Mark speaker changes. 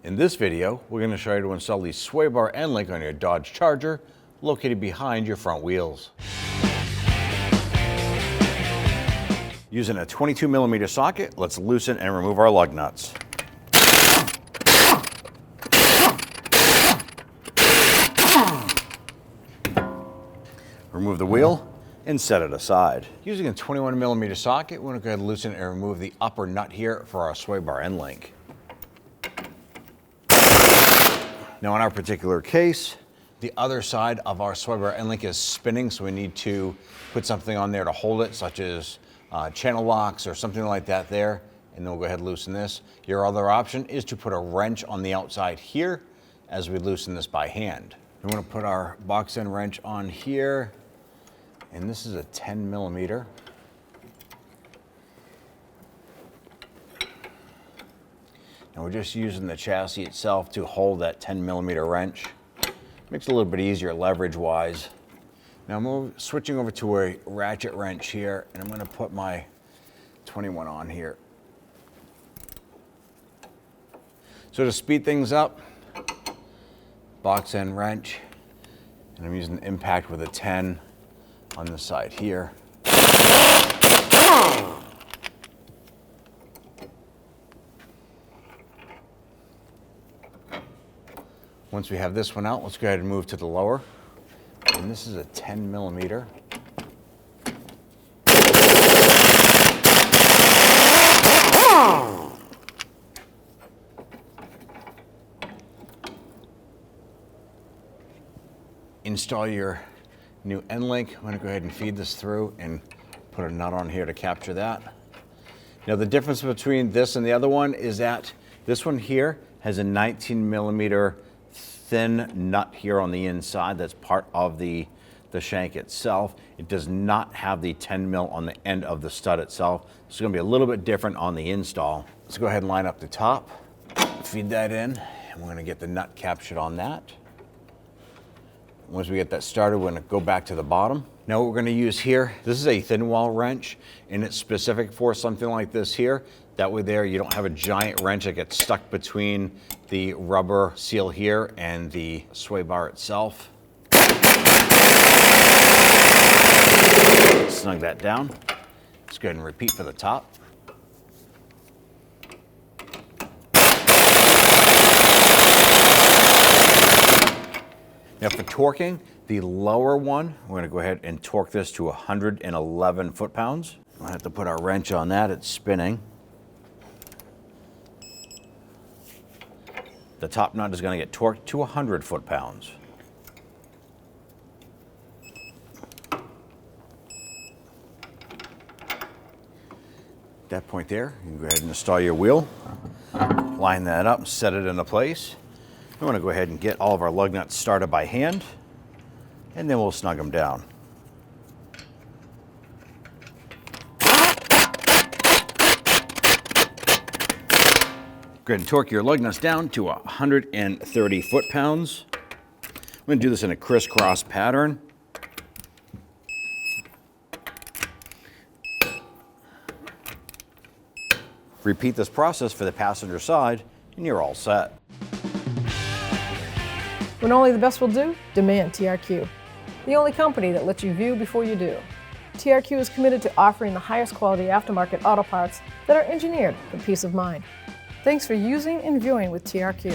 Speaker 1: In this video, we're going to show you to install the sway bar end link on your Dodge Charger, located behind your front wheels. Using a 22mm socket, let's loosen and remove our lug nuts. Remove the wheel and set it aside. Using a 21mm socket, we're going to go ahead and loosen and remove the upper nut here for our sway bar end link. Now in our particular case, the other side of our sway bar end link is spinning, so we need to put something on there to hold it, such as channel locks or something like that there, and then we'll go ahead and loosen this. Your other option is to put a wrench on the outside here as we loosen this by hand. We want to put our box end wrench on here, and this is a 10mm. And we're just using the chassis itself to hold that 10mm wrench. Makes it a little bit easier leverage-wise. Now I'm switching over to a ratchet wrench here, and I'm going to put my 21 on here. So to speed things up, box end wrench, and I'm using the impact with a 10 on the side here. Once we have this one out, let's go ahead and move to the lower. And this is a 10mm. Install your new end link. I'm going to go ahead and feed this through and put a nut on here to capture that. Now the difference between this and the other one is that this one here has a 19mm thin nut here on the inside that's part of the shank itself. It does not have the 10mm on the end of the stud itself. It's going to be a little bit different on the install. Let's go ahead and line up the top, feed that in, and we're going to get the nut captured on that. Once we get that started, we're going to go back to the bottom. Now what we're going to use here, this is a thin wall wrench, and it's specific for something like this here. That way there, you don't have a giant wrench that gets stuck between the rubber seal here and the sway bar itself. Snug that down. Let's go ahead and repeat for the top. Now for torquing, the lower one, we're going to go ahead and torque this to 111 foot-pounds. We'll have to put our wrench on that, it's spinning. The top nut is going to get torqued to 100 foot-pounds. At that point there, you can go ahead and install your wheel, line that up, set it into place. We want to go ahead and get all of our lug nuts started by hand, and then we'll snug them down. Go ahead and torque your lug nuts down to 130 foot-pounds. I'm going to do this in a crisscross pattern. Repeat this process for the passenger side, and you're all set.
Speaker 2: When only the best will do, demand TRQ. The only company that lets you view before you do. TRQ is committed to offering the highest quality aftermarket auto parts that are engineered for peace of mind. Thanks for using and viewing with TRQ.